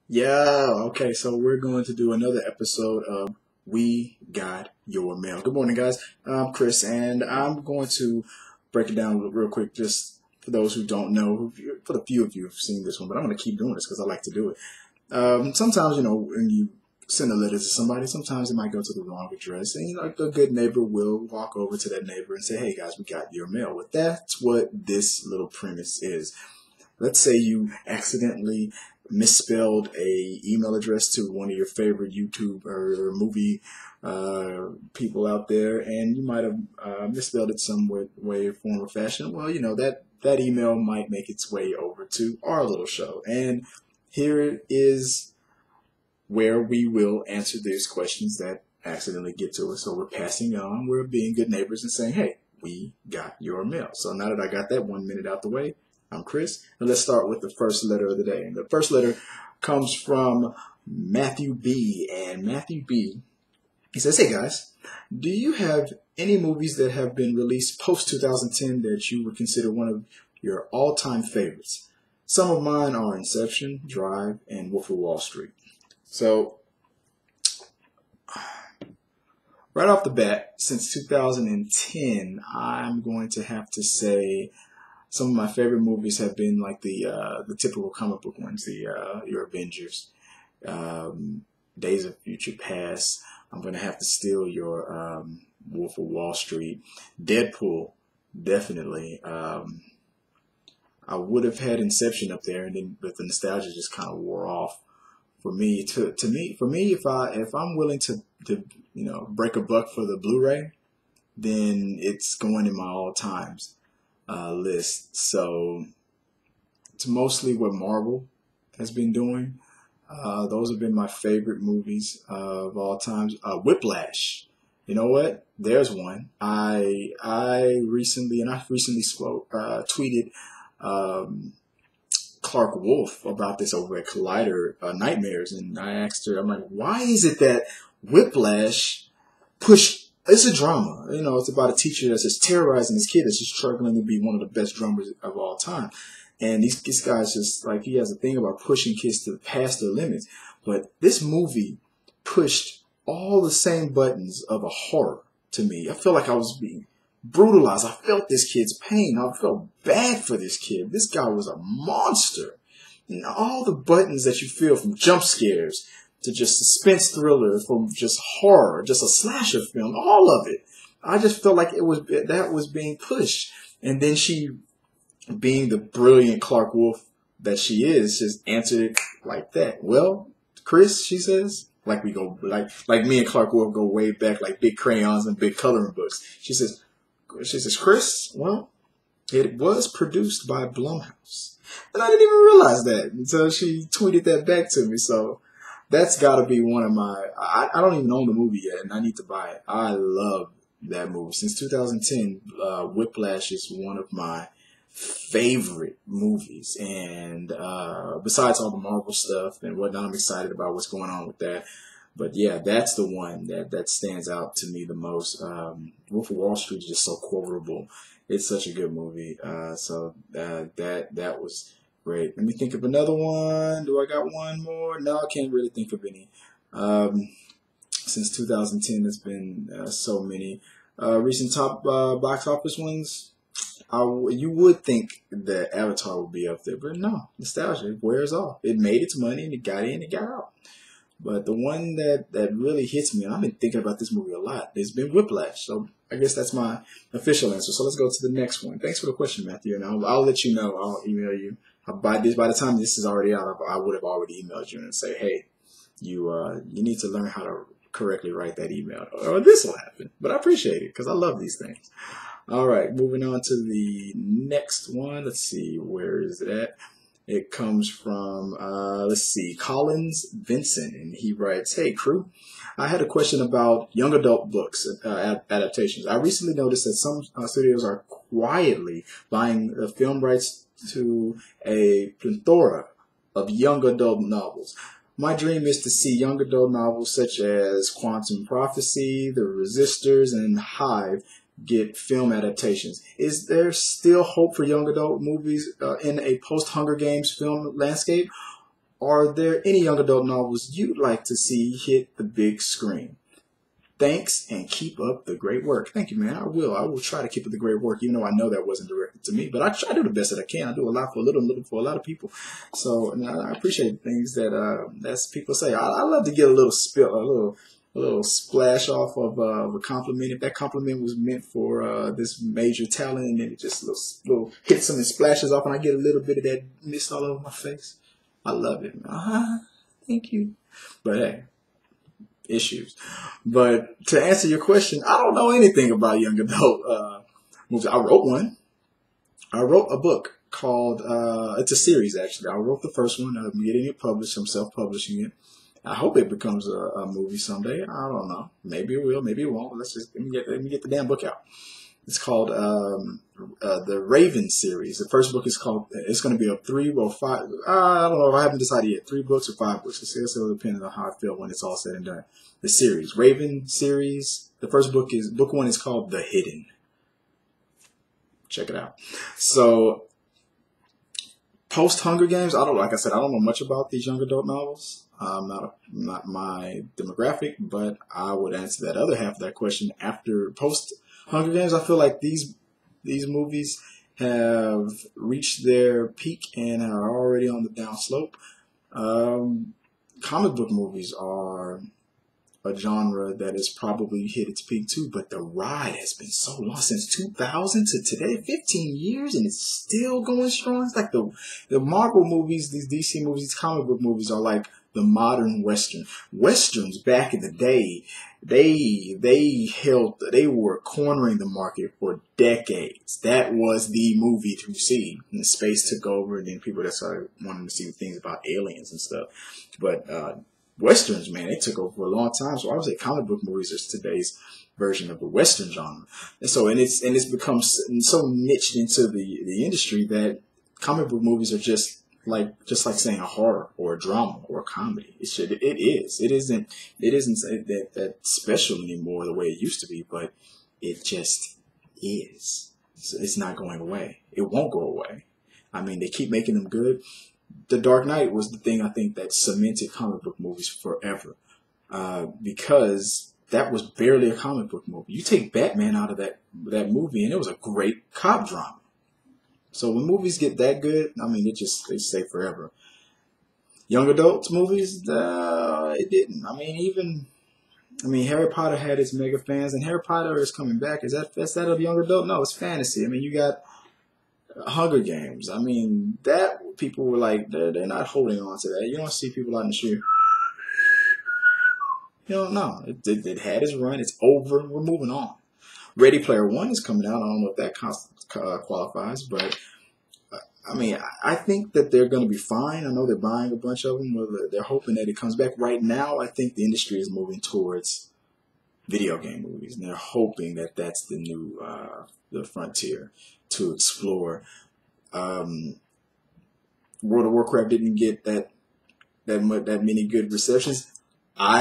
Yeah, okay, so we're going to do another episode of We Got Your Mail. Good morning, guys. I'm Chris, and I'm going to break it down real quick just for those who don't know. For the few of you who've seen this one, but I'm going to keep doing this because I like to do it. Sometimes, when you send a letter to somebody, sometimes it might go to the wrong address, and a good neighbor will walk over to that neighbor and say, "Hey, guys, we got your mail." Well, that's what this little premise is. Let's say you accidentally misspelled a email address to one of your favorite YouTube or movie people out there, and you might have misspelled it some way, form, or fashion. Well, that email might make its way over to our little show, and here it is where we will answer these questions that accidentally get to us. So we're passing on, we're being good neighbors and saying, "Hey, we got your mail." So now that I got that 1 minute out the way, I'm Chris, and let's start with the first letter of the day. And the first letter comes from Matthew B. And Matthew B, he says, "Hey guys, do you have any movies that have been released post 2010 that you would consider one of your all-time favorites? Some of mine are Inception, Drive, and Wolf of Wall Street." So right off the bat, since 2010, I'm going to have to say some of my favorite movies have been like the typical comic book ones, your Avengers, Days of Future Past. I'm gonna have to steal your Wolf of Wall Street, Deadpool, definitely. I would have had Inception up there, and then but the nostalgia just kind of wore off for me. For me, if I'm willing to break a buck for the Blu-ray, then it's going in my all times list. So it's mostly what Marvel has been doing. Those have been my favorite movies of all times. Whiplash. You know what? There's one. I recently tweeted Clark Wolf about this over at Collider Nightmares, and I asked her, I'm like, why is it that Whiplash it's a drama. It's about a teacher that's just terrorizing his kid that's just struggling to be one of the best drummers of all time. And this guy's just like, he has a thing about pushing kids to past their limits. But this movie pushed all the same buttons of a horror to me. I felt like I was being brutalized. I felt this kid's pain. I felt bad for this kid. This guy was a monster. All the buttons that you feel, from jump scares to just suspense thriller, from just horror, just a slasher film, all of it. I just felt like that was being pushed. And then she, being the brilliant Clark Wolf that she is, just answered it like that. "Well, Chris," she says, like me and Clark Wolf go way back, like big crayons and big coloring books. She says, "Chris, well, it was produced by Blumhouse." And I didn't even realize that until she tweeted that back to me. So that's got to be one of my. I don't even own the movie yet, and I need to buy it. I love that movie. Since 2010, Whiplash is one of my favorite movies. And besides all the Marvel stuff and whatnot, I'm excited about what's going on with that. But yeah, that's the one that stands out to me the most. Wolf of Wall Street is just so quotable. It's such a good movie. So that was great. Let me think of another one. Do I got one more? No, I can't really think of any. Since 2010, there's been so many. Recent top box office ones. You would think that Avatar would be up there, but no. Nostalgia wears off. It made its money, and it got in, it got out. But the one that really hits me, and I've been thinking about this movie a lot, has been Whiplash. So I guess that's my official answer. So let's go to the next one. Thanks for the question, Matthew, and I'll let you know. I'll email you. By the time this is already out, I would have already emailed you and say, "Hey, you need to learn how to correctly write that email, or this will happen." But I appreciate it because I love these things. All right, moving on to the next one. Let's see, where is that? It comes from, let's see, Collins Vincent, and he writes, "Hey, crew, I had a question about young adult books adaptations. I recently noticed that some studios are quietly buying the film rights to a plethora of young adult novels. My dream is to see young adult novels such as Quantum Prophecy, The Resistors, and Hive get film adaptations. Is there still hope for young adult movies in a post-Hunger Games film landscape? are there any young adult novels you'd like to see hit the big screen? Thanks, and keep up the great work. Thank you, man. I will try to keep up the great work, even though I know that wasn't directed to me. But I try to do the best that I can. I do a lot for a little for a lot of people. So I appreciate things that people say. I love to get a little spill, a little splash off of a compliment. If that compliment was meant for this major talent, and then it just little hits them and splashes off, and I get a little bit of that mist all over my face. I love it. Thank you. But hey. Issues. But to answer your question, I don't know anything about young adult movies. I wrote one. I wrote a book called, it's a series actually. I wrote the first one. I'm getting it published. I'm self-publishing it. I hope it becomes a movie someday. I don't know. Maybe it will. Maybe it won't. Let me get the damn book out. It's called the Raven series. The first book is called, it's going to be a 3 or 5, I don't know, I haven't decided yet, 3 books or 5 books. It'll depend on how I feel when it's all said and done. The series, Raven series, the first book 1 is called The Hidden. Check it out. So, post Hunger Games, like I said, I don't know much about these young adult novels. Not my demographic, but I would answer that other half of that question after post Hunger Games. I feel like these movies have reached their peak and are already on the downslope. Comic book movies are a genre that has probably hit its peak too, but the ride has been so long, since 2000 to today, 15 years, and it's still going strong. It's like the Marvel movies, these DC movies, these comic book movies are like the modern Western. Westerns back in the day, they were cornering the market for decades. That was the movie to see. And the space took over, and then people that started wanting to see things about aliens and stuff. But Westerns, man, they took over for a long time. So I would say comic book movies are today's version of the Western genre. And so, it's become so niched into the industry that comic book movies are just like saying a horror or a drama or a comedy. It isn't that special anymore the way it used to be, but it just is. It's not going away. It won't go away. I mean, they keep making them good. The Dark Knight was the thing I think that cemented comic book movies forever, because that was barely a comic book movie. You take Batman out of that movie, and it was a great cop drama. So when movies get that good, I mean, they stay forever. Young adults movies, it didn't. I mean, Harry Potter had its mega fans, and Harry Potter is coming back. That's that of young adult? No, it's fantasy. I mean, you got Hunger Games. I mean, that people were like, they're not holding on to that. You don't see people out in the street. You don't know. It had its run. It's over. We're moving on. Ready Player One is coming out. I don't know if that qualifies, but I mean, I think that they're going to be fine. I know they're buying a bunch of them. They're hoping that it comes back. Right now, I think the industry is moving towards video game movies, and they're hoping that that's the new the frontier to explore. World of Warcraft didn't get that many good receptions.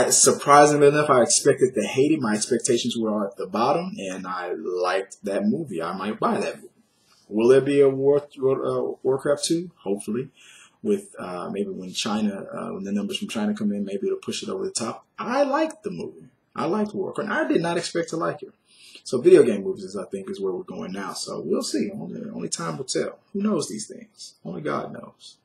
Surprisingly enough, I expected to hate it. My expectations were at the bottom, and I liked that movie. I might buy that movie. Will there be a Warcraft 2? Hopefully. With maybe when the numbers from China come in, maybe it'll push it over the top. I liked the movie. I liked Warcraft. I did not expect to like it. So video game movies, I think, is where we're going now. So we'll see. Only time will tell. Who knows these things? Only God knows.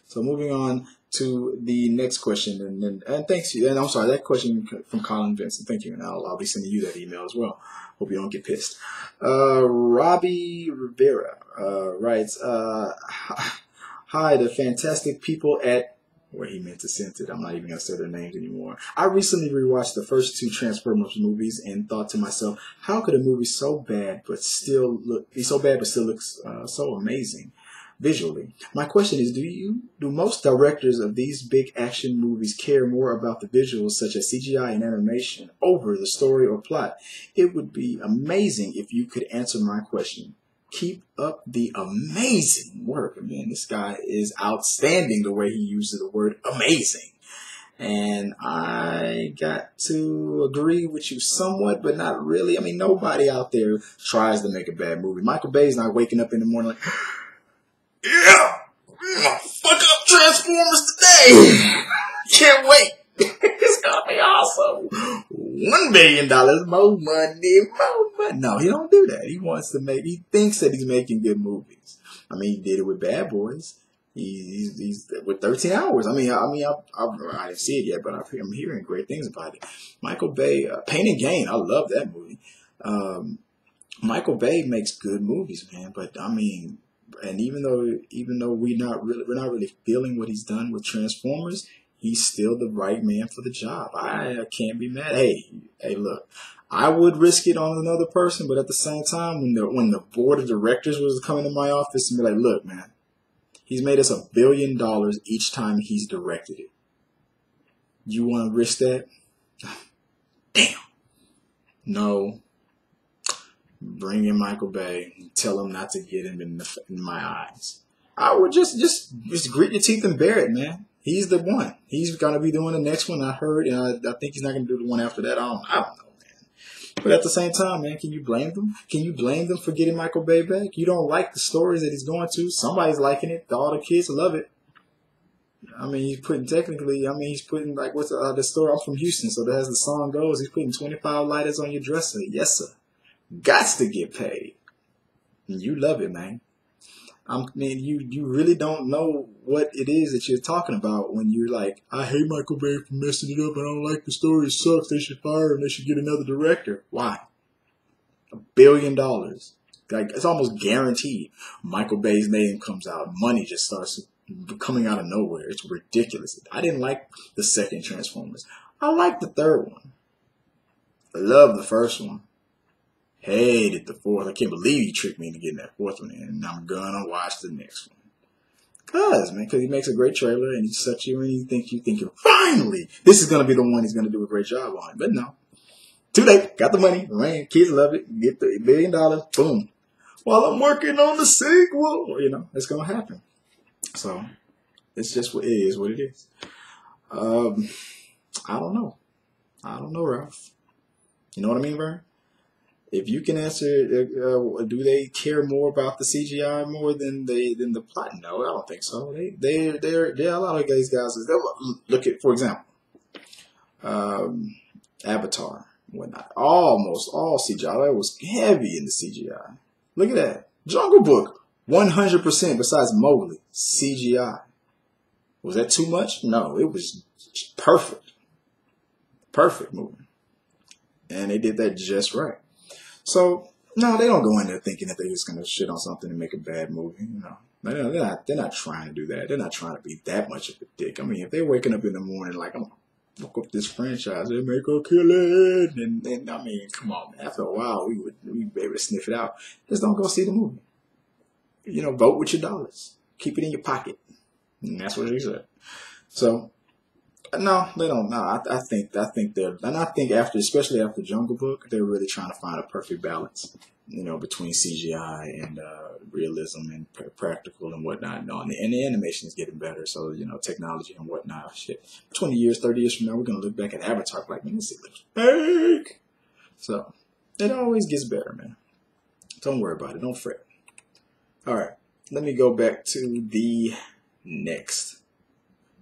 So moving on to the next question, and thanks you. And I'm sorry, that question from Colin Vincent. Thank you, and I'll be sending you that email as well. Hope you don't get pissed. Robbie Rivera writes, "Hi, the fantastic people at." Where he meant to send it. I'm not even gonna say their names anymore. I recently rewatched the first 2 Transformers movies and thought to myself, how could a movie so bad but still looks so amazing visually? My question is, do most directors of these big action movies care more about the visuals such as CGI and animation over the story or plot? It would be amazing if you could answer my question. Keep up the amazing work. Man, this guy is outstanding the way he uses the word amazing. And I got to agree with you somewhat, but not really. I mean, nobody out there tries to make a bad movie. Michael Bay's not waking up in the morning like, yeah, fuck up Transformers today. Can't wait. It's gonna be awesome. $1 billion, more money, more money. No, he don't do that. He wants to make. He thinks that he's making good movies. I mean, he did it with Bad Boys. He's with 13 Hours. I didn't see it yet, but I'm hearing great things about it. Michael Bay, Pain and Gain. I love that movie. Michael Bay makes good movies, man. But I mean, and even though we're not really feeling what he's done with Transformers, he's still the right man for the job. I can't be mad. Hey, look, I would risk it on another person, but at the same time, when the board of directors was coming to my office and be like, look, man, he's made us $1 billion each time he's directed it. You want to risk that? Damn. No. Bring in Michael Bay and tell him not to get him in my eyes. I would just grit your teeth and bear it, man. He's the one. He's going to be doing the next one, I heard, and I think he's not going to do the one after that. I don't know, man. But at the same time, man, can you blame them? Can you blame them for getting Michael Bay back? You don't like the stories that he's going to. Somebody's liking it. All the kids love it. I mean, he's putting like, what's the story? I'm from Houston, so as the song goes, he's putting 25 lighters on your dresser. Yes, sir. Gots to get paid. And you love it, man. I mean, you really don't know what it is that you're talking about when you're like, I hate Michael Bay for messing it up. I don't like the story. It sucks. They should fire him. They should get another director. Why? $1 billion. Like, it's almost guaranteed. Michael Bay's name comes out. Money just starts coming out of nowhere. It's ridiculous. I didn't like the second Transformers. I liked the third one. I love the first one. Hated the fourth. I can't believe he tricked me into getting that fourth one in. And I'm gonna watch the next one. Cause he makes a great trailer and he sucks you in. You think finally this is gonna be the one he's gonna do a great job on. But no. Too late. Got the money. Man, kids love it. Get the $1 billion. Boom. While I'm working on the sequel, it's gonna happen. So it's just what it is. What it is. I don't know. Ralph. You know what I mean, Vern? If you can answer, do they care more about the CGI more than the plot? No, I don't think so. They're a lot of these guys. Look at, for example, Avatar, whatnot. Almost all CGI. It was heavy in the CGI. Look at that. Jungle Book, 100% besides Mowgli, CGI. Was that too much? No, it was perfect. Perfect movie. And they did that just right. So, no, they don't go in there thinking that they're just going to shit on something and make a bad movie. They're not trying to do that. They're not trying to be that much of a dick. I mean, if they're waking up in the morning like, I'm going to fuck up this franchise, they make a kill it. And I mean, come on, man. After a while, we'd be able to sniff it out. Just don't go see the movie. Vote with your dollars. Keep it in your pocket. And that's what he said. So, no, they don't. No, I think they're, and I think especially after Jungle Book, they're really trying to find a perfect balance, between CGI and realism and practical and whatnot. And the animation is getting better, so technology and whatnot. Shit, 20 years, 30 years from now, we're gonna look back at Avatar like, man, this looks fake. So it always gets better, man. Don't worry about it. Don't fret. All right, let me go back to the next.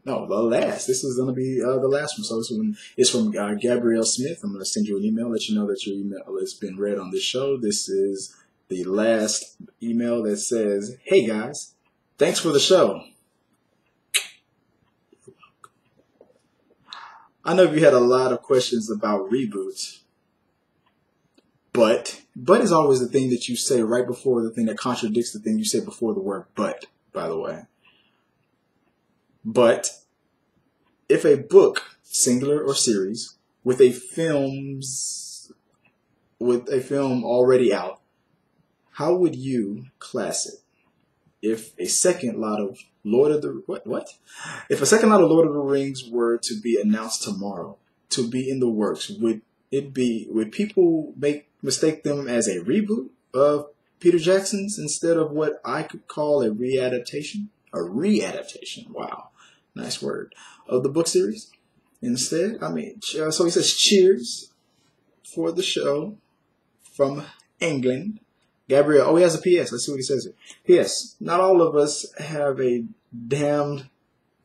No, the last. This is going to be the last one. So this one is from Gabrielle Smith. I'm going to send you an email, let you know that your email has been read on this show. This is the last email that says, hey guys, thanks for the show. I know you had a lot of questions about reboots, but is always the thing that you say right before the thing that contradicts the thing you said before the word but, by the way. But if a book, singular or series, with a film already out, how would you class it? If a second lot of Lord of the If a second lot of Lord of the Rings were to be announced tomorrow, to be in the works, would people mistake them as a reboot of Peter Jackson's instead of what I could call a re-adaptation? A re-adaptation, wow. Nice word. Of the book series. Instead, so he says, cheers for the show from England. Gabriel, he has a PS. Let's see what he says here. PS, not all of us have a damned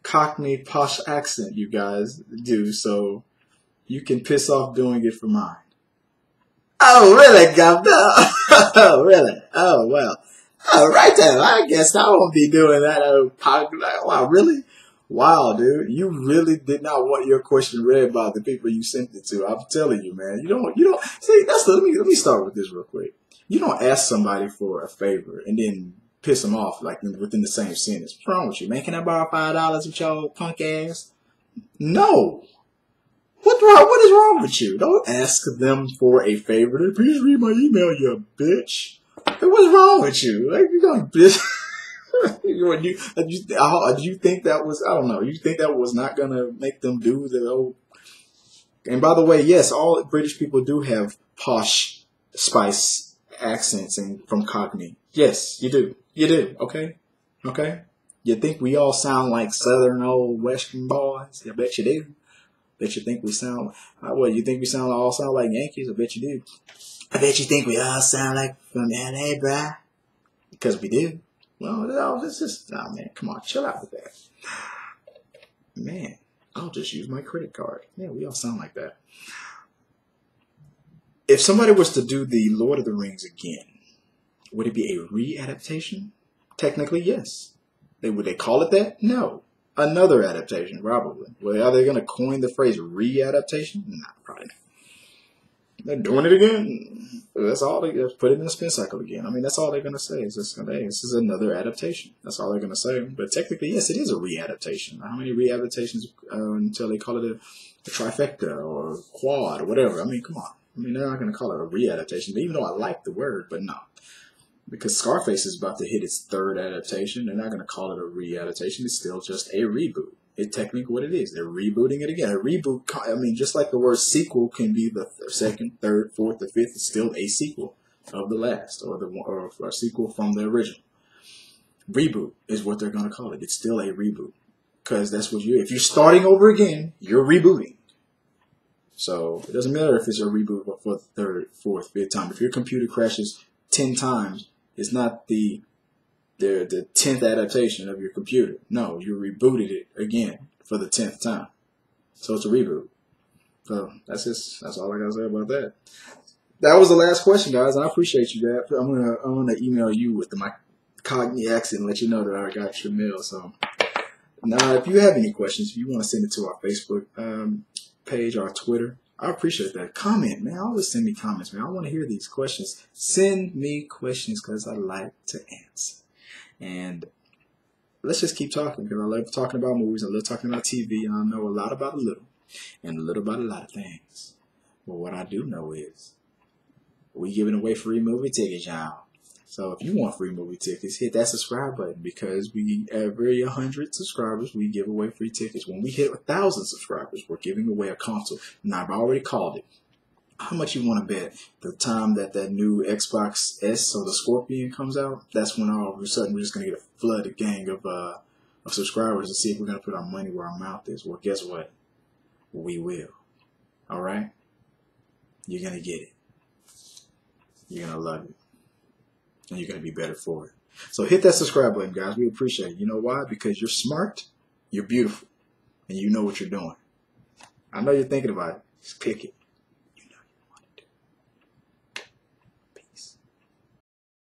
Cockney posh accent you guys do, so you can piss off doing it for mine. Oh, really, Governor? Oh, really? Oh, well. Oh, right then. I guess I won't be doing that. Wow, really? Wow, dude. You really did not want your question read by the people you sent it to. I'm telling you, man. You don't, see, let me start with this real quick. You don't ask somebody for a favor and then piss them off like within the same sentence. What's wrong with you, man? Can I borrow $5 with your punk ass? No. What is wrong with you? Don't ask them for a favor. Please read my email, you bitch. Hey, what's wrong with you? Like, you going bitch. Do you think that was, I don't know, you think that was not going to make them do the old... And by the way, yes, all British people do have posh spice accents and from Cockney. Yes, you do. You do, okay? Okay? You think we all sound like Southern old Western boys? I bet you do. Bet you think we sound, what, you think we all sound like Yankees? I bet you do. I bet you think we all sound like from LA, bruh. Because we do. Well, no, this is, nah, man, come on, chill out with that. Man, I'll just use my credit card. Yeah, we all sound like that. If somebody was to do the Lord of the Rings again, would it be a re-adaptation? Technically, yes. Would they call it that? No. Another adaptation, probably. Well, are they going to coin the phrase re-adaptation? Nah, probably not. They're doing it again. That's all they just put it in the spin cycle again. I mean, that's all they're going to say. It's just, hey, this is another adaptation. That's all they're going to say. But technically, yes, it is a re-adaptation. How many re-adaptations until they call it a trifecta or quad or whatever? I mean, come on. I mean, they're not going to call it a re-adaptation, even though I like the word, but no. Because Scarface is about to hit its third adaptation. They're not going to call it a re-adaptation. It's still just a reboot. It's technically what it is. They're rebooting it again. A reboot, I mean, just like the word sequel can be the second, third, fourth, or fifth, it's still a sequel of the last, or a sequel from the original. Reboot is what they're going to call it. It's still a reboot. Because that's what if you're starting over again, you're rebooting. So it doesn't matter if it's a reboot for the third, fourth, fifth time. If your computer crashes 10 times, it's not the 10th adaptation of your computer. No, you rebooted it again for the 10th time. So it's a reboot. So that's all I gotta say about that. That was the last question, guys. I appreciate you, guys. I'm gonna email you with my Cockney accent and let you know that I got your mail. So now, if you have any questions, if you want to send it to our Facebook page or Twitter, I appreciate that. Comment, man. Always send me comments, man. I want to hear these questions. Send me questions because I like to answer. And let's just keep talking because I love talking about movies. I love talking about TV, and I know a lot about a little and a little about a lot of things. But what I do know is we giving away free movie tickets, y'all. So if you want free movie tickets, hit that subscribe button because every 100 subscribers, we give away free tickets. When we hit 1,000 subscribers, we're giving away a console. And I've already called it. How much you want to bet the time that new Xbox S or the Scorpion comes out? That's when all of a sudden we're just going to get a flooded gang of subscribers to see if we're going to put our money where our mouth is. Well, guess what? We will. All right? You're going to get it. You're going to love it. And you're going to be better for it. So hit that subscribe button, guys. We appreciate it. You know why? Because you're smart, you're beautiful, and you know what you're doing. I know you're thinking about it. Just click it.